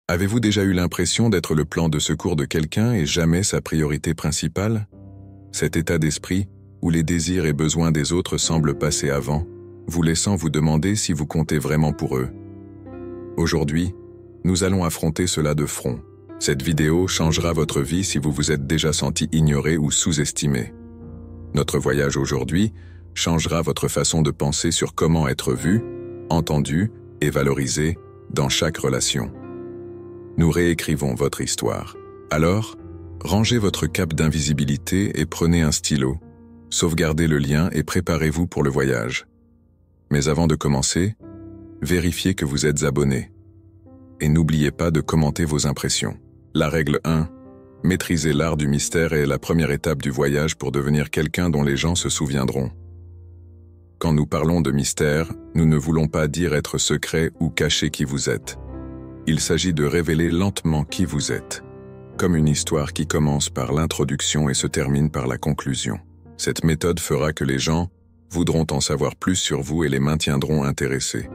Avez-vous déjà eu l'impression d'être le plan de secours de quelqu'un et jamais sa priorité principale? Cet état d'esprit, où les désirs et besoins des autres semblent passer avant, vous laissant vous demander si vous comptez vraiment pour eux. Aujourd'hui, nous allons affronter cela de front. Cette vidéo changera votre vie si vous vous êtes déjà senti ignoré ou sous-estimé. Notre voyage aujourd'hui changera votre façon de penser sur comment être vu, entendu et valorisé dans chaque relation. Nous réécrivons votre histoire. Alors, rangez votre cape d'invisibilité et prenez un stylo. Sauvegardez le lien et préparez-vous pour le voyage. Mais avant de commencer, vérifiez que vous êtes abonné. Et n'oubliez pas de commenter vos impressions. La règle 1. Maîtriser l'art du mystère est la première étape du voyage pour devenir quelqu'un dont les gens se souviendront. Quand nous parlons de mystère, nous ne voulons pas dire être secret ou cacher qui vous êtes. Il s'agit de révéler lentement qui vous êtes, comme une histoire qui commence par l'introduction et se termine par la conclusion. Cette méthode fera que les gens voudront en savoir plus sur vous et les maintiendront intéressés.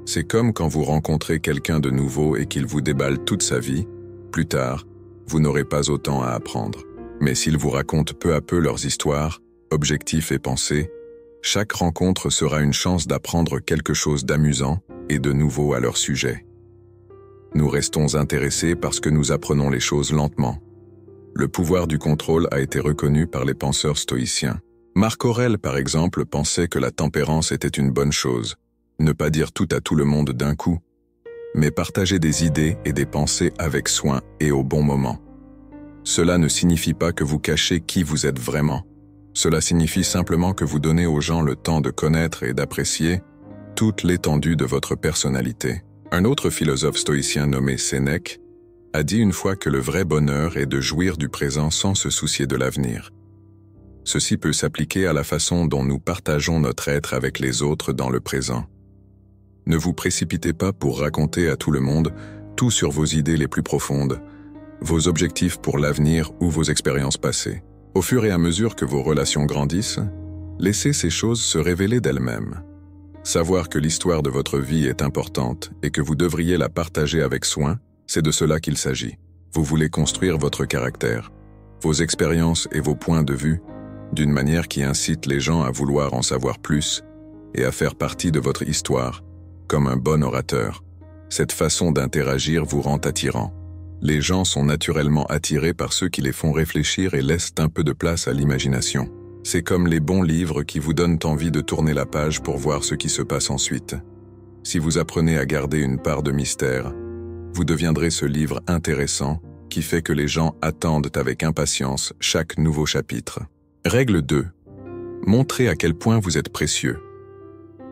C'est comme quand vous rencontrez quelqu'un de nouveau et qu'il vous déballe toute sa vie. Plus tard, vous n'aurez pas autant à apprendre. Mais s'ils vous racontent peu à peu leurs histoires, objectifs et pensées, chaque rencontre sera une chance d'apprendre quelque chose d'amusant et de nouveau à leur sujet. Nous restons intéressés parce que nous apprenons les choses lentement. Le pouvoir du contrôle a été reconnu par les penseurs stoïciens. Marc Aurèle, par exemple, pensait que la tempérance était une bonne chose. Ne pas dire tout à tout le monde d'un coup, mais partager des idées et des pensées avec soin et au bon moment. Cela ne signifie pas que vous cachez qui vous êtes vraiment. Cela signifie simplement que vous donnez aux gens le temps de connaître et d'apprécier toute l'étendue de votre personnalité. Un autre philosophe stoïcien nommé Sénèque a dit une fois que le vrai bonheur est de jouir du présent sans se soucier de l'avenir. Ceci peut s'appliquer à la façon dont nous partageons notre être avec les autres dans le présent. Ne vous précipitez pas pour raconter à tout le monde tout sur vos idées les plus profondes, vos objectifs pour l'avenir ou vos expériences passées. Au fur et à mesure que vos relations grandissent, laissez ces choses se révéler d'elles-mêmes. Savoir que l'histoire de votre vie est importante et que vous devriez la partager avec soin, c'est de cela qu'il s'agit. Vous voulez construire votre caractère, vos expériences et vos points de vue d'une manière qui incite les gens à vouloir en savoir plus et à faire partie de votre histoire, comme un bon orateur. Cette façon d'interagir vous rend attirant. Les gens sont naturellement attirés par ceux qui les font réfléchir et laissent un peu de place à l'imagination. C'est comme les bons livres qui vous donnent envie de tourner la page pour voir ce qui se passe ensuite. Si vous apprenez à garder une part de mystère, vous deviendrez ce livre intéressant qui fait que les gens attendent avec impatience chaque nouveau chapitre. Règle 2. Montrez à quel point vous êtes précieux.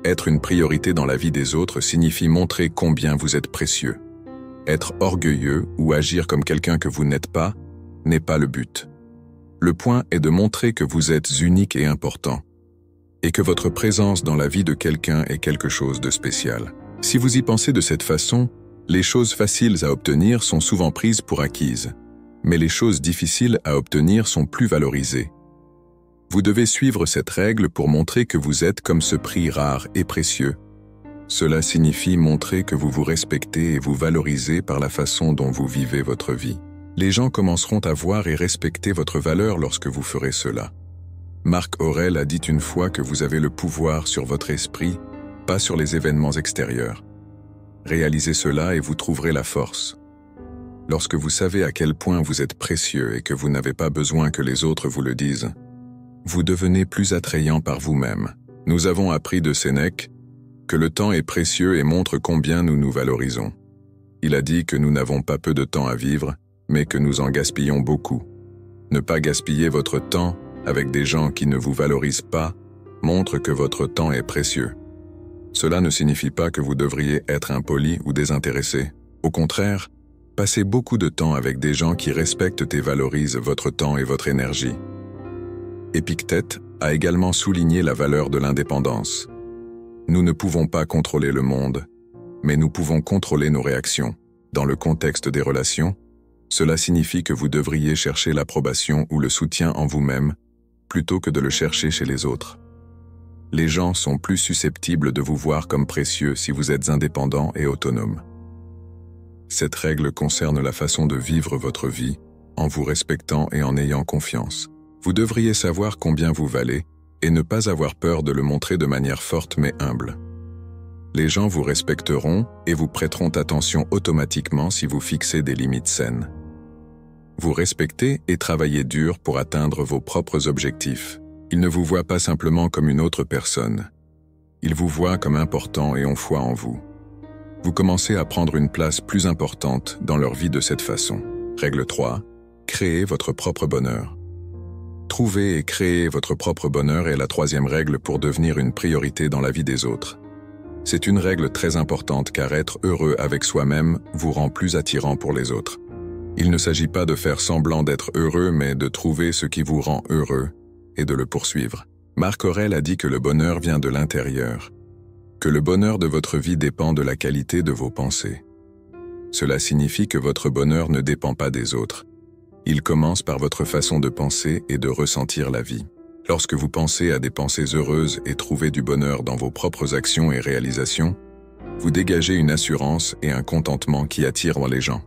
Être une priorité dans la vie des autres signifie montrer combien vous êtes précieux. Être orgueilleux ou agir comme quelqu'un que vous n'êtes pas n'est pas le but. Le point est de montrer que vous êtes unique et important, et que votre présence dans la vie de quelqu'un est quelque chose de spécial. Si vous y pensez de cette façon, les choses faciles à obtenir sont souvent prises pour acquises, mais les choses difficiles à obtenir sont plus valorisées. Vous devez suivre cette règle pour montrer que vous êtes comme ce prix rare et précieux. Cela signifie montrer que vous vous respectez et vous valorisez par la façon dont vous vivez votre vie. Les gens commenceront à voir et respecter votre valeur lorsque vous ferez cela. Marc Aurèle a dit une fois que vous avez le pouvoir sur votre esprit, pas sur les événements extérieurs. Réalisez cela et vous trouverez la force. Lorsque vous savez à quel point vous êtes précieux et que vous n'avez pas besoin que les autres vous le disent, vous devenez plus attrayant par vous-même. Nous avons appris de Sénèque que le temps est précieux et montre combien nous nous valorisons. Il a dit que nous n'avons pas peu de temps à vivre, mais que nous en gaspillons beaucoup. Ne pas gaspiller votre temps avec des gens qui ne vous valorisent pas montre que votre temps est précieux. Cela ne signifie pas que vous devriez être impoli ou désintéressé. Au contraire, passez beaucoup de temps avec des gens qui respectent et valorisent votre temps et votre énergie. Épictète a également souligné la valeur de l'indépendance. Nous ne pouvons pas contrôler le monde, mais nous pouvons contrôler nos réactions. Dans le contexte des relations, cela signifie que vous devriez chercher l'approbation ou le soutien en vous-même, plutôt que de le chercher chez les autres. Les gens sont plus susceptibles de vous voir comme précieux si vous êtes indépendant et autonome. Cette règle concerne la façon de vivre votre vie, en vous respectant et en ayant confiance. Vous devriez savoir combien vous valez et ne pas avoir peur de le montrer de manière forte mais humble. Les gens vous respecteront et vous prêteront attention automatiquement si vous fixez des limites saines. Vous respectez et travaillez dur pour atteindre vos propres objectifs. Ils ne vous voient pas simplement comme une autre personne. Ils vous voient comme important et ont foi en vous. Vous commencez à prendre une place plus importante dans leur vie de cette façon. Règle 3. Créez votre propre bonheur. Trouver et créer votre propre bonheur est la troisième règle pour devenir une priorité dans la vie des autres. C'est une règle très importante car être heureux avec soi-même vous rend plus attirant pour les autres. Il ne s'agit pas de faire semblant d'être heureux mais de trouver ce qui vous rend heureux et de le poursuivre. Marc Aurèle a dit que le bonheur vient de l'intérieur, que le bonheur de votre vie dépend de la qualité de vos pensées. Cela signifie que votre bonheur ne dépend pas des autres. Il commence par votre façon de penser et de ressentir la vie. Lorsque vous pensez à des pensées heureuses et trouvez du bonheur dans vos propres actions et réalisations, vous dégagez une assurance et un contentement qui attirent les gens.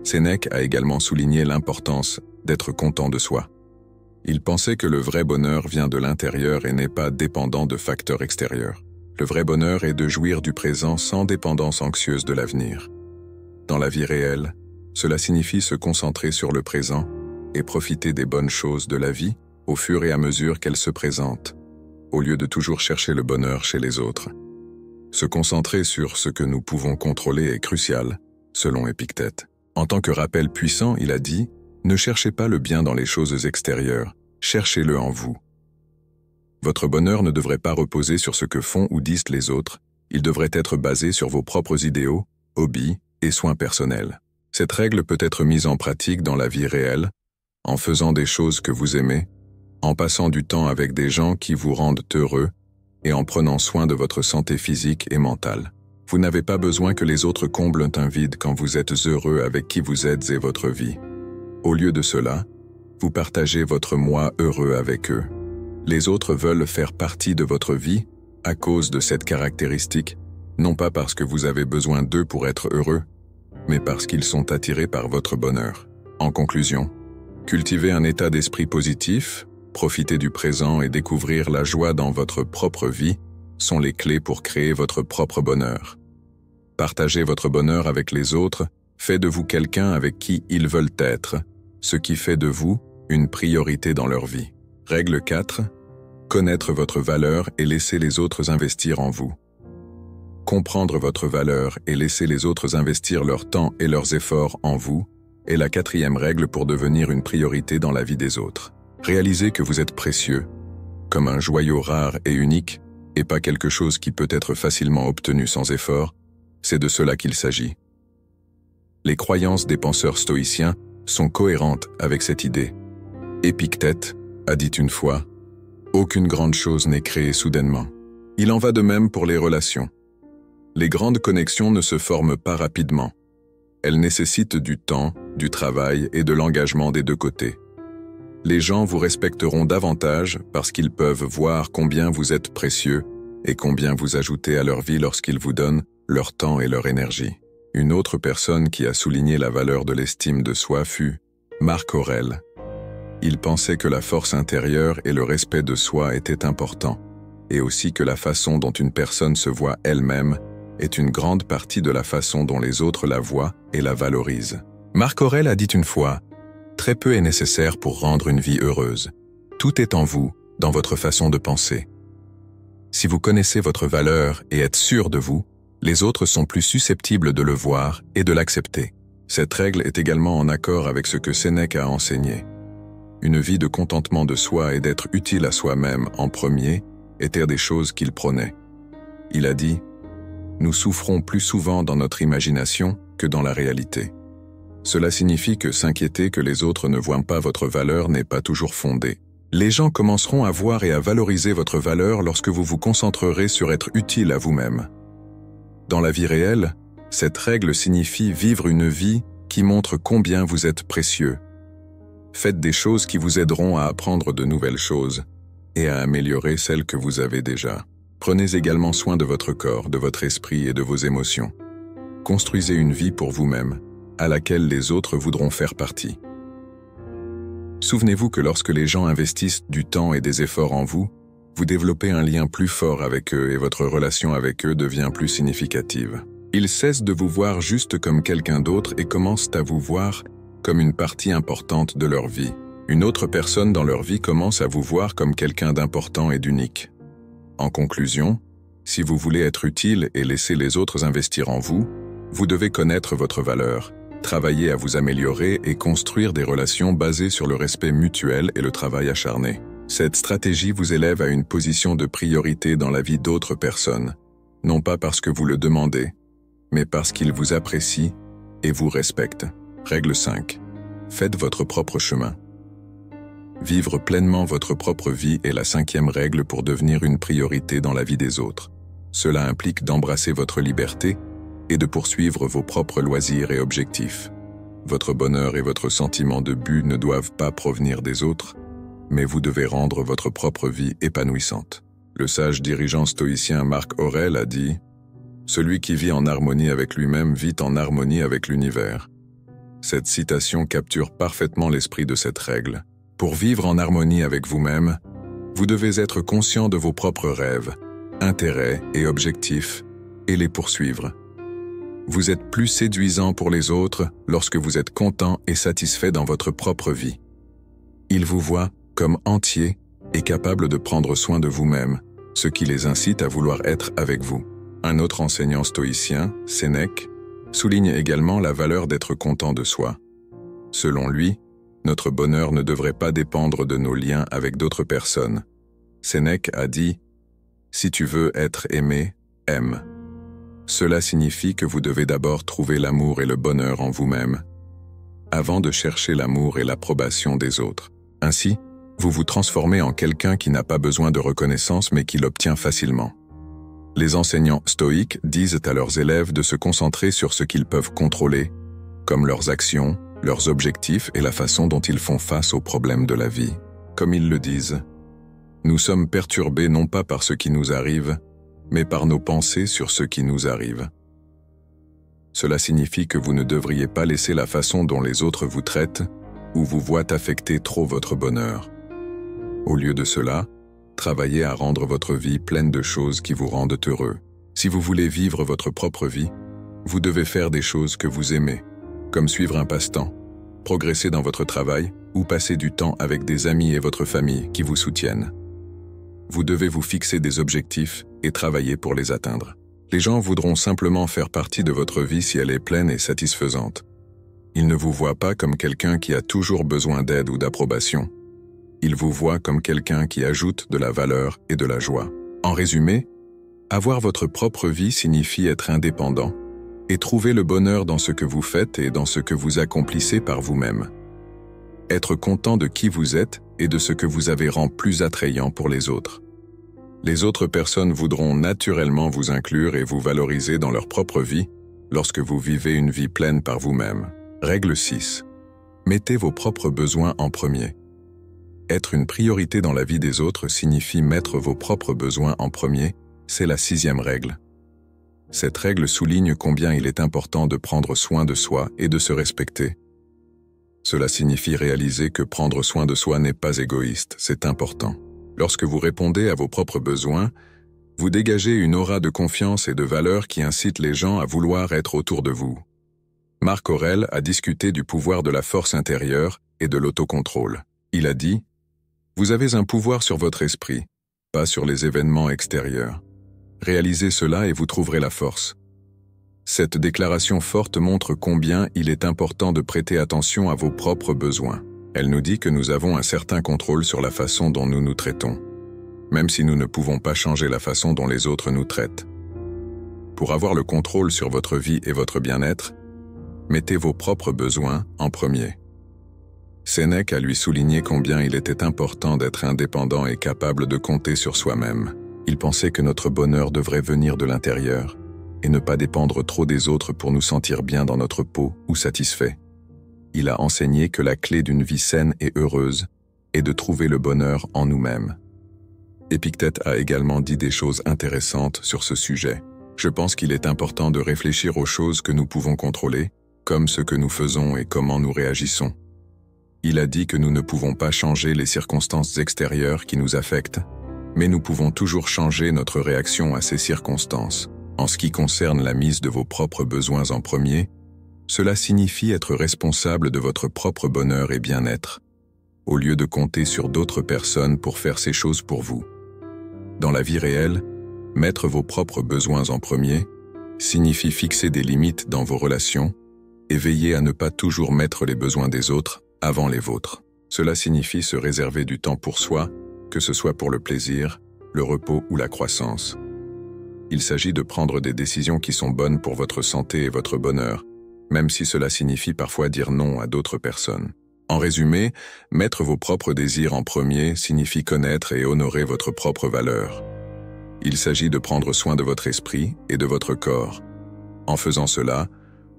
Sénèque a également souligné l'importance d'être content de soi. Il pensait que le vrai bonheur vient de l'intérieur et n'est pas dépendant de facteurs extérieurs. Le vrai bonheur est de jouir du présent sans dépendance anxieuse de l'avenir. Dans la vie réelle, cela signifie se concentrer sur le présent et profiter des bonnes choses de la vie au fur et à mesure qu'elles se présentent, au lieu de toujours chercher le bonheur chez les autres. Se concentrer sur ce que nous pouvons contrôler est crucial, selon Épictète. En tant que rappel puissant, il a dit « Ne cherchez pas le bien dans les choses extérieures, cherchez-le en vous ». Votre bonheur ne devrait pas reposer sur ce que font ou disent les autres, il devrait être basé sur vos propres idéaux, hobbies et soins personnels. Cette règle peut être mise en pratique dans la vie réelle, en faisant des choses que vous aimez, en passant du temps avec des gens qui vous rendent heureux et en prenant soin de votre santé physique et mentale. Vous n'avez pas besoin que les autres comblent un vide quand vous êtes heureux avec qui vous êtes et votre vie. Au lieu de cela, vous partagez votre moi heureux avec eux. Les autres veulent faire partie de votre vie à cause de cette caractéristique, non pas parce que vous avez besoin d'eux pour être heureux, mais parce qu'ils sont attirés par votre bonheur. En conclusion, cultivez un état d'esprit positif, profiter du présent et découvrir la joie dans votre propre vie sont les clés pour créer votre propre bonheur. Partagez votre bonheur avec les autres, fait de vous quelqu'un avec qui ils veulent être, ce qui fait de vous une priorité dans leur vie. Règle 4. Connaître votre valeur et laisser les autres investir en vous. Comprendre votre valeur et laisser les autres investir leur temps et leurs efforts en vous est la quatrième règle pour devenir une priorité dans la vie des autres. Réalisez que vous êtes précieux, comme un joyau rare et unique, et pas quelque chose qui peut être facilement obtenu sans effort, c'est de cela qu'il s'agit. Les croyances des penseurs stoïciens sont cohérentes avec cette idée. Épictète a dit une fois « Aucune grande chose n'est créée soudainement ». Il en va de même pour les relations. Les grandes connexions ne se forment pas rapidement. Elles nécessitent du temps, du travail et de l'engagement des deux côtés. Les gens vous respecteront davantage parce qu'ils peuvent voir combien vous êtes précieux et combien vous ajoutez à leur vie lorsqu'ils vous donnent leur temps et leur énergie. Une autre personne qui a souligné la valeur de l'estime de soi fut Marc Aurèle. Il pensait que la force intérieure et le respect de soi étaient importants, et aussi que la façon dont une personne se voit elle-même est une grande partie de la façon dont les autres la voient et la valorisent. Marc Aurèle a dit une fois « Très peu est nécessaire pour rendre une vie heureuse. Tout est en vous, dans votre façon de penser. Si vous connaissez votre valeur et êtes sûr de vous, les autres sont plus susceptibles de le voir et de l'accepter. » Cette règle est également en accord avec ce que Sénèque a enseigné. Une vie de contentement de soi et d'être utile à soi-même en premier étaient des choses qu'il prônait. Il a dit « Nous souffrons plus souvent dans notre imagination que dans la réalité. » Cela signifie que s'inquiéter que les autres ne voient pas votre valeur n'est pas toujours fondé. Les gens commenceront à voir et à valoriser votre valeur lorsque vous vous concentrerez sur être utile à vous-même. Dans la vie réelle, cette règle signifie vivre une vie qui montre combien vous êtes précieux. Faites des choses qui vous aideront à apprendre de nouvelles choses et à améliorer celles que vous avez déjà. Prenez également soin de votre corps, de votre esprit et de vos émotions. Construisez une vie pour vous-même, à laquelle les autres voudront faire partie. Souvenez-vous que lorsque les gens investissent du temps et des efforts en vous, vous développez un lien plus fort avec eux et votre relation avec eux devient plus significative. Ils cessent de vous voir juste comme quelqu'un d'autre et commencent à vous voir comme une partie importante de leur vie. Une autre personne dans leur vie commence à vous voir comme quelqu'un d'important et d'unique. En conclusion, si vous voulez être utile et laisser les autres investir en vous, vous devez connaître votre valeur, travailler à vous améliorer et construire des relations basées sur le respect mutuel et le travail acharné. Cette stratégie vous élève à une position de priorité dans la vie d'autres personnes, non pas parce que vous le demandez, mais parce qu'ils vous apprécient et vous respectent. Règle 5. Faites votre propre chemin. Vivre pleinement votre propre vie est la 5e règle pour devenir une priorité dans la vie des autres. Cela implique d'embrasser votre liberté et de poursuivre vos propres loisirs et objectifs. Votre bonheur et votre sentiment de but ne doivent pas provenir des autres, mais vous devez rendre votre propre vie épanouissante. Le sage dirigeant stoïcien Marc Aurèle a dit « Celui qui vit en harmonie avec lui-même vit en harmonie avec l'univers ». Cette citation capture parfaitement l'esprit de cette règle. Pour vivre en harmonie avec vous-même, vous devez être conscient de vos propres rêves, intérêts et objectifs, et les poursuivre. Vous êtes plus séduisant pour les autres lorsque vous êtes content et satisfait dans votre propre vie. Ils vous voient comme entier et capable de prendre soin de vous-même, ce qui les incite à vouloir être avec vous. Un autre enseignant stoïcien, Sénèque, souligne également la valeur d'être content de soi. Selon lui, notre bonheur ne devrait pas dépendre de nos liens avec d'autres personnes. Sénèque a dit « Si tu veux être aimé, aime ». Cela signifie que vous devez d'abord trouver l'amour et le bonheur en vous-même, avant de chercher l'amour et l'approbation des autres. Ainsi, vous vous transformez en quelqu'un qui n'a pas besoin de reconnaissance mais qui l'obtient facilement. Les enseignants stoïques disent à leurs élèves de se concentrer sur ce qu'ils peuvent contrôler, comme leurs actions, leurs objectifs et la façon dont ils font face aux problèmes de la vie. Comme ils le disent, nous sommes perturbés non pas par ce qui nous arrive, mais par nos pensées sur ce qui nous arrive. Cela signifie que vous ne devriez pas laisser la façon dont les autres vous traitent ou vous voient affecter trop votre bonheur. Au lieu de cela, travaillez à rendre votre vie pleine de choses qui vous rendent heureux. Si vous voulez vivre votre propre vie, vous devez faire des choses que vous aimez, comme suivre un passe-temps, progresser dans votre travail ou passer du temps avec des amis et votre famille qui vous soutiennent. Vous devez vous fixer des objectifs et travailler pour les atteindre. Les gens voudront simplement faire partie de votre vie si elle est pleine et satisfaisante. Ils ne vous voient pas comme quelqu'un qui a toujours besoin d'aide ou d'approbation. Ils vous voient comme quelqu'un qui ajoute de la valeur et de la joie. En résumé, avoir votre propre vie signifie être indépendant et trouver le bonheur dans ce que vous faites et dans ce que vous accomplissez par vous-même. Être content de qui vous êtes et de ce que vous avez rend plus attrayant pour les autres. Les autres personnes voudront naturellement vous inclure et vous valoriser dans leur propre vie lorsque vous vivez une vie pleine par vous-même. Règle 6. Mettez vos propres besoins en premier. Être une priorité dans la vie des autres signifie mettre vos propres besoins en premier, c'est la 6e règle. Cette règle souligne combien il est important de prendre soin de soi et de se respecter. Cela signifie réaliser que prendre soin de soi n'est pas égoïste, c'est important. Lorsque vous répondez à vos propres besoins, vous dégagez une aura de confiance et de valeur qui incite les gens à vouloir être autour de vous. Marc Aurèle a discuté du pouvoir de la force intérieure et de l'autocontrôle. Il a dit « Vous avez un pouvoir sur votre esprit, pas sur les événements extérieurs. Réalisez cela et vous trouverez la force. » Cette déclaration forte montre combien il est important de prêter attention à vos propres besoins. Elle nous dit que nous avons un certain contrôle sur la façon dont nous nous traitons, même si nous ne pouvons pas changer la façon dont les autres nous traitent. Pour avoir le contrôle sur votre vie et votre bien-être, mettez vos propres besoins en premier. Sénèque a lui souligné combien il était important d'être indépendant et capable de compter sur soi-même. Il pensait que notre bonheur devrait venir de l'intérieur et ne pas dépendre trop des autres pour nous sentir bien dans notre peau ou satisfaits. Il a enseigné que la clé d'une vie saine et heureuse est de trouver le bonheur en nous-mêmes. Épictète a également dit des choses intéressantes sur ce sujet. Je pense qu'il est important de réfléchir aux choses que nous pouvons contrôler, comme ce que nous faisons et comment nous réagissons. Il a dit que nous ne pouvons pas changer les circonstances extérieures qui nous affectent, mais nous pouvons toujours changer notre réaction à ces circonstances. En ce qui concerne la mise de vos propres besoins en premier, cela signifie être responsable de votre propre bonheur et bien-être, au lieu de compter sur d'autres personnes pour faire ces choses pour vous. Dans la vie réelle, mettre vos propres besoins en premier signifie fixer des limites dans vos relations et veiller à ne pas toujours mettre les besoins des autres avant les vôtres. Cela signifie se réserver du temps pour soi, que ce soit pour le plaisir, le repos ou la croissance. Il s'agit de prendre des décisions qui sont bonnes pour votre santé et votre bonheur, même si cela signifie parfois dire non à d'autres personnes. En résumé, mettre vos propres désirs en premier signifie connaître et honorer votre propre valeur. Il s'agit de prendre soin de votre esprit et de votre corps. En faisant cela,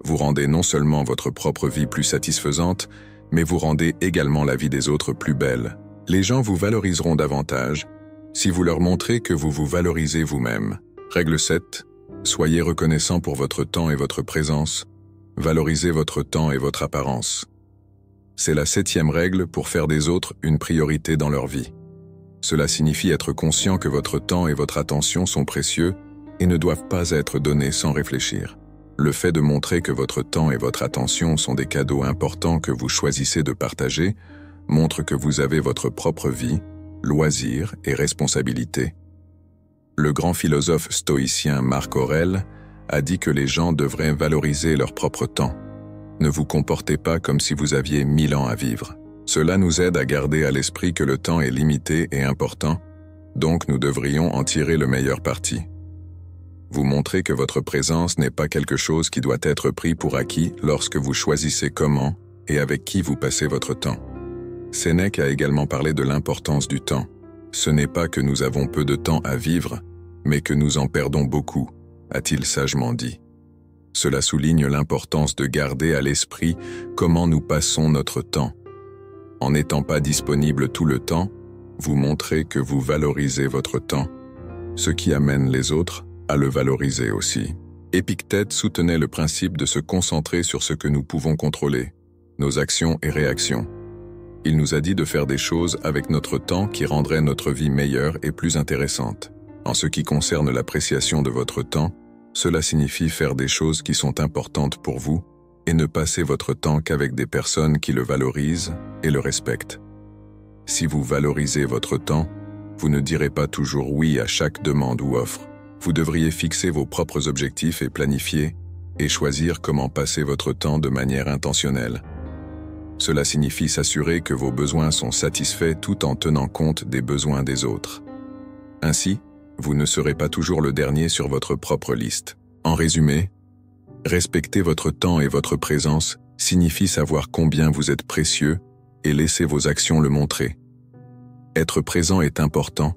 vous rendez non seulement votre propre vie plus satisfaisante, mais vous rendez également la vie des autres plus belle. Les gens vous valoriseront davantage si vous leur montrez que vous vous valorisez vous-même. Règle 7. Soyez reconnaissant pour votre temps et votre présence. Valorisez votre temps et votre apparence. C'est la 7e règle pour faire des autres une priorité dans leur vie. Cela signifie être conscient que votre temps et votre attention sont précieux et ne doivent pas être donnés sans réfléchir. Le fait de montrer que votre temps et votre attention sont des cadeaux importants que vous choisissez de partager montre que vous avez votre propre vie, loisirs et responsabilités. Le grand philosophe stoïcien Marc Aurèle a dit que les gens devraient valoriser leur propre temps. Ne vous comportez pas comme si vous aviez 1000 ans à vivre. Cela nous aide à garder à l'esprit que le temps est limité et important, donc nous devrions en tirer le meilleur parti. Vous montrez que votre présence n'est pas quelque chose qui doit être pris pour acquis lorsque vous choisissez comment et avec qui vous passez votre temps. Sénèque a également parlé de l'importance du temps. Ce n'est pas que nous avons peu de temps à vivre, mais que nous en perdons beaucoup, a-t-il sagement dit. Cela souligne l'importance de garder à l'esprit comment nous passons notre temps. En n'étant pas disponible tout le temps, vous montrez que vous valorisez votre temps, ce qui amène les autres à le valoriser aussi. Épictète soutenait le principe de se concentrer sur ce que nous pouvons contrôler, nos actions et réactions. Il nous a dit de faire des choses avec notre temps qui rendraient notre vie meilleure et plus intéressante. En ce qui concerne l'appréciation de votre temps, cela signifie faire des choses qui sont importantes pour vous et ne passer votre temps qu'avec des personnes qui le valorisent et le respectent. Si vous valorisez votre temps, vous ne direz pas toujours oui à chaque demande ou offre. Vous devriez fixer vos propres objectifs et planifier, et choisir comment passer votre temps de manière intentionnelle. Cela signifie s'assurer que vos besoins sont satisfaits tout en tenant compte des besoins des autres. Ainsi, vous ne serez pas toujours le dernier sur votre propre liste. En résumé, respecter votre temps et votre présence signifie savoir combien vous êtes précieux et laisser vos actions le montrer. Être présent est important,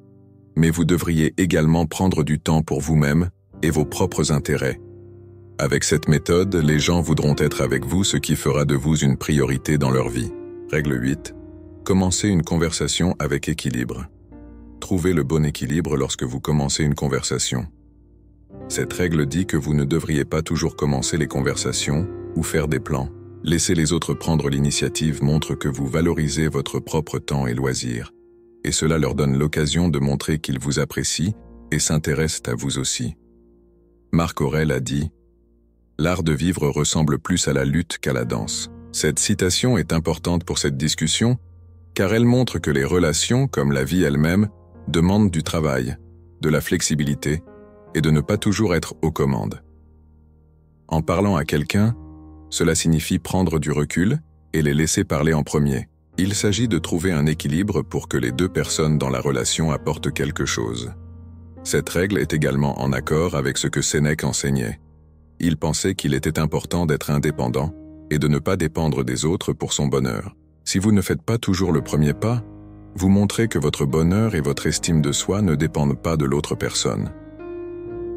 mais vous devriez également prendre du temps pour vous-même et vos propres intérêts. Avec cette méthode, les gens voudront être avec vous, ce qui fera de vous une priorité dans leur vie. Règle 8. Commencez une conversation avec équilibre. Trouvez le bon équilibre lorsque vous commencez une conversation. Cette règle dit que vous ne devriez pas toujours commencer les conversations ou faire des plans. Laisser les autres prendre l'initiative montre que vous valorisez votre propre temps et loisirs, et cela leur donne l'occasion de montrer qu'ils vous apprécient et s'intéressent à vous aussi. Marc Aurèle a dit « L'art de vivre ressemble plus à la lutte qu'à la danse ». Cette citation est importante pour cette discussion, car elle montre que les relations, comme la vie elle-même, demandent du travail, de la flexibilité et de ne pas toujours être aux commandes. En parlant à quelqu'un, cela signifie prendre du recul et les laisser parler en premier. Il s'agit de trouver un équilibre pour que les deux personnes dans la relation apportent quelque chose. Cette règle est également en accord avec ce que Sénèque enseignait. Il pensait qu'il était important d'être indépendant et de ne pas dépendre des autres pour son bonheur. Si vous ne faites pas toujours le premier pas, vous montrez que votre bonheur et votre estime de soi ne dépendent pas de l'autre personne.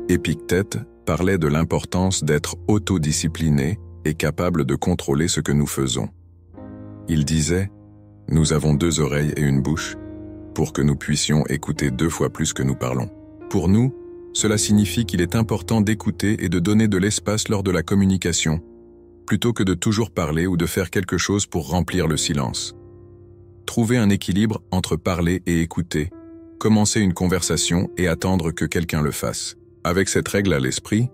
Épictète parlait de l'importance d'être autodiscipliné et capable de contrôler ce que nous faisons. Il disait « Nous avons 2 oreilles et une bouche, pour que nous puissions écouter 2 fois plus que nous parlons. Pour nous, Cela signifie qu'il est important d'écouter et de donner de l'espace lors de la communication, plutôt que de toujours parler ou de faire quelque chose pour remplir le silence. Trouvez un équilibre entre parler et écouter, commencer une conversation et attendre que quelqu'un le fasse. Avec cette règle à l'esprit,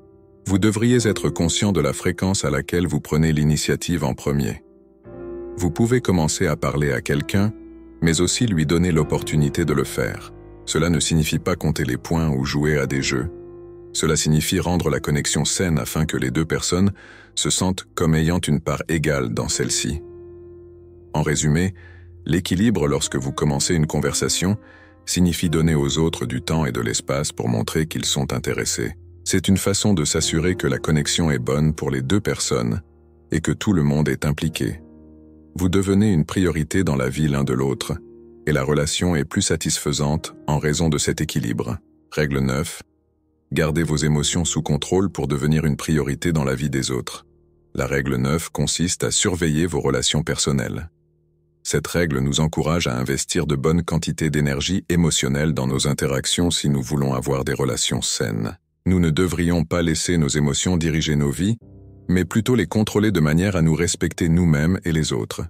vous devriez être conscient de la fréquence à laquelle vous prenez l'initiative en premier. Vous pouvez commencer à parler à quelqu'un, mais aussi lui donner l'opportunité de le faire. Cela ne signifie pas compter les points ou jouer à des jeux. Cela signifie rendre la connexion saine afin que les deux personnes se sentent comme ayant une part égale dans celle-ci. En résumé, l'équilibre lorsque vous commencez une conversation signifie donner aux autres du temps et de l'espace pour montrer qu'ils sont intéressés. C'est une façon de s'assurer que la connexion est bonne pour les deux personnes et que tout le monde est impliqué. Vous devenez une priorité dans la vie l'un de l'autre, et la relation est plus satisfaisante en raison de cet équilibre. Règle 9. Gardez vos émotions sous contrôle pour devenir une priorité dans la vie des autres. La règle 9 consiste à surveiller vos relations personnelles. Cette règle nous encourage à investir de bonnes quantités d'énergie émotionnelle dans nos interactions si nous voulons avoir des relations saines. Nous ne devrions pas laisser nos émotions diriger nos vies, mais plutôt les contrôler de manière à nous respecter nous-mêmes et les autres.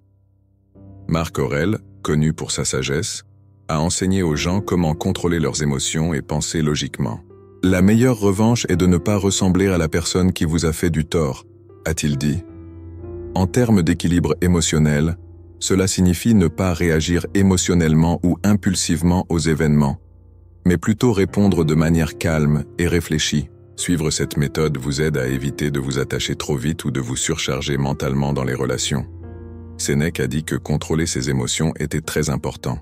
Marc Aurèle, connu pour sa sagesse, a enseigné aux gens comment contrôler leurs émotions et penser logiquement. La meilleure revanche est de ne pas ressembler à la personne qui vous a fait du tort, a-t-il dit. En termes d'équilibre émotionnel, cela signifie ne pas réagir émotionnellement ou impulsivement aux événements, mais plutôt répondre de manière calme et réfléchie. Suivre cette méthode vous aide à éviter de vous attacher trop vite ou de vous surcharger mentalement dans les relations. Sénèque a dit que contrôler ses émotions était très important.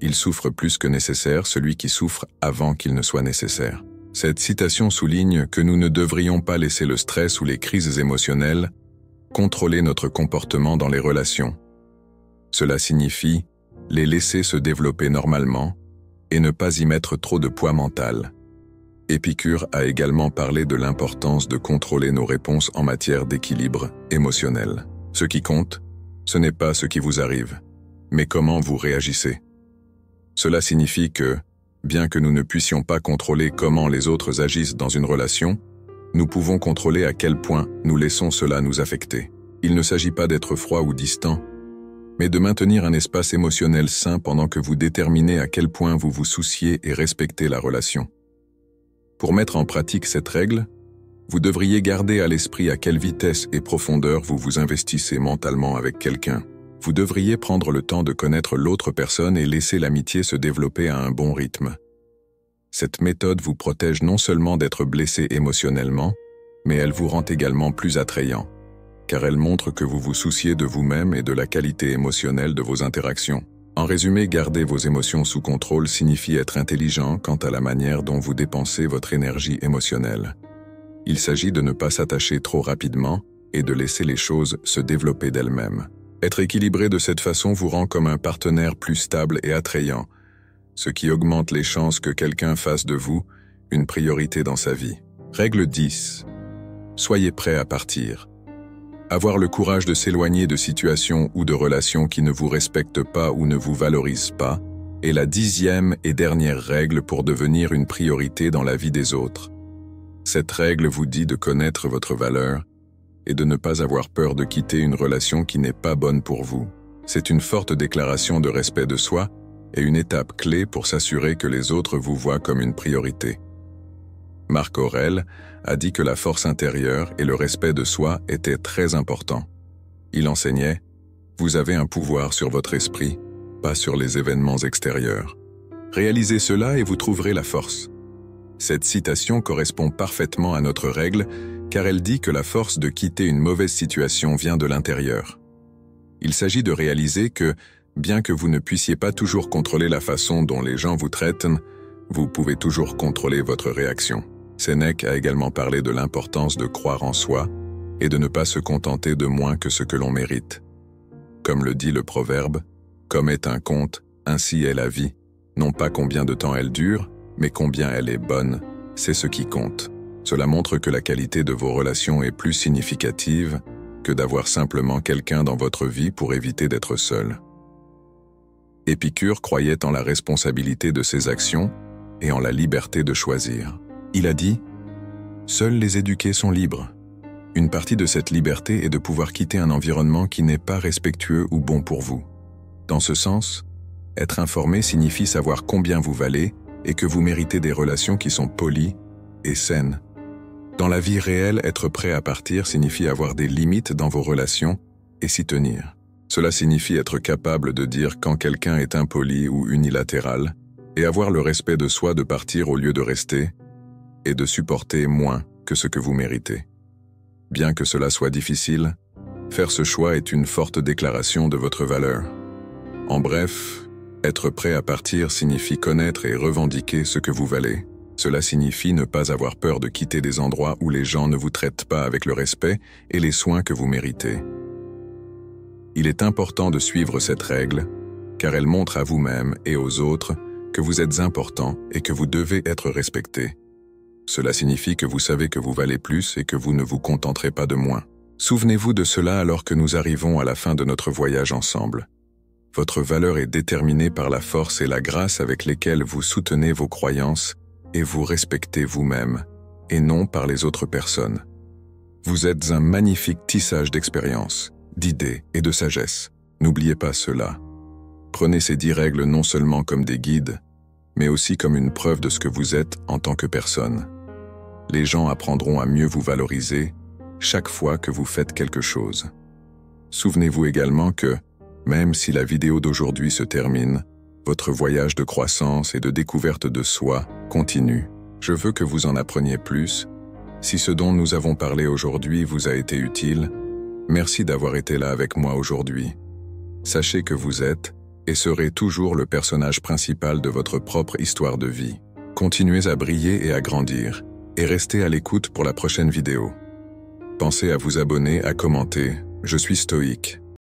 Il souffre plus que nécessaire celui qui souffre avant qu'il ne soit nécessaire. Cette citation souligne que nous ne devrions pas laisser le stress ou les crises émotionnelles contrôler notre comportement dans les relations. Cela signifie les laisser se développer normalement et ne pas y mettre trop de poids mental. Épicure a également parlé de l'importance de contrôler nos réponses en matière d'équilibre émotionnel. Ce qui compte, ce n'est pas ce qui vous arrive, mais comment vous réagissez. Cela signifie que, bien que nous ne puissions pas contrôler comment les autres agissent dans une relation, nous pouvons contrôler à quel point nous laissons cela nous affecter. Il ne s'agit pas d'être froid ou distant, mais de maintenir un espace émotionnel sain pendant que vous déterminez à quel point vous vous souciez et respectez la relation. Pour mettre en pratique cette règle, vous devriez garder à l'esprit à quelle vitesse et profondeur vous vous investissez mentalement avec quelqu'un. Vous devriez prendre le temps de connaître l'autre personne et laisser l'amitié se développer à un bon rythme. Cette méthode vous protège non seulement d'être blessé émotionnellement, mais elle vous rend également plus attrayant, car elle montre que vous vous souciez de vous-même et de la qualité émotionnelle de vos interactions. En résumé, garder vos émotions sous contrôle signifie être intelligent quant à la manière dont vous dépensez votre énergie émotionnelle. Il s'agit de ne pas s'attacher trop rapidement et de laisser les choses se développer d'elles-mêmes. Être équilibré de cette façon vous rend comme un partenaire plus stable et attrayant, ce qui augmente les chances que quelqu'un fasse de vous une priorité dans sa vie. Règle 10. Soyez prêt à partir. Avoir le courage de s'éloigner de situations ou de relations qui ne vous respectent pas ou ne vous valorisent pas est la 10e et dernière règle pour devenir une priorité dans la vie des autres. Cette règle vous dit de connaître votre valeur et de ne pas avoir peur de quitter une relation qui n'est pas bonne pour vous. C'est une forte déclaration de respect de soi et une étape clé pour s'assurer que les autres vous voient comme une priorité. Marc Aurèle a dit que la force intérieure et le respect de soi étaient très importants. Il enseignait « Vous avez un pouvoir sur votre esprit, pas sur les événements extérieurs. Réalisez cela et vous trouverez la force. » Cette citation correspond parfaitement à notre règle car elle dit que la force de quitter une mauvaise situation vient de l'intérieur. Il s'agit de réaliser que, bien que vous ne puissiez pas toujours contrôler la façon dont les gens vous traitent, vous pouvez toujours contrôler votre réaction. Sénèque a également parlé de l'importance de croire en soi et de ne pas se contenter de moins que ce que l'on mérite. Comme le dit le proverbe, « Comme est un conte, ainsi est la vie. Non pas combien de temps elle dure, mais combien elle est bonne, c'est ce qui compte. » Cela montre que la qualité de vos relations est plus significative que d'avoir simplement quelqu'un dans votre vie pour éviter d'être seul. Épicure croyait en la responsabilité de ses actions et en la liberté de choisir. Il a dit « Seuls les éduqués sont libres ». Une partie de cette liberté est de pouvoir quitter un environnement qui n'est pas respectueux ou bon pour vous. Dans ce sens, être informé signifie savoir combien vous valez et que vous méritez des relations qui sont polies et saines. Dans la vie réelle, être prêt à partir signifie avoir des limites dans vos relations et s'y tenir. Cela signifie être capable de dire quand quelqu'un est impoli ou unilatéral et avoir le respect de soi de partir au lieu de rester et de supporter moins que ce que vous méritez. Bien que cela soit difficile, faire ce choix est une forte déclaration de votre valeur. En bref, être prêt à partir signifie connaître et revendiquer ce que vous valez. Cela signifie ne pas avoir peur de quitter des endroits où les gens ne vous traitent pas avec le respect et les soins que vous méritez. Il est important de suivre cette règle, car elle montre à vous-même et aux autres que vous êtes important et que vous devez être respecté. Cela signifie que vous savez que vous valez plus et que vous ne vous contenterez pas de moins. Souvenez-vous de cela alors que nous arrivons à la fin de notre voyage ensemble. Votre valeur est déterminée par la force et la grâce avec lesquelles vous soutenez vos croyances et vous respectez vous-même, et non par les autres personnes. Vous êtes un magnifique tissage d'expérience, d'idées et de sagesse. N'oubliez pas cela. Prenez ces 10 règles non seulement comme des guides, mais aussi comme une preuve de ce que vous êtes en tant que personne. Les gens apprendront à mieux vous valoriser chaque fois que vous faites quelque chose. Souvenez-vous également que, même si la vidéo d'aujourd'hui se termine, votre voyage de croissance et de découverte de soi continue. Je veux que vous en appreniez plus. Si ce dont nous avons parlé aujourd'hui vous a été utile, merci d'avoir été là avec moi aujourd'hui. Sachez que vous êtes et serez toujours le personnage principal de votre propre histoire de vie. Continuez à briller et à grandir, et restez à l'écoute pour la prochaine vidéo. Pensez à vous abonner, à commenter. Je suis stoïque.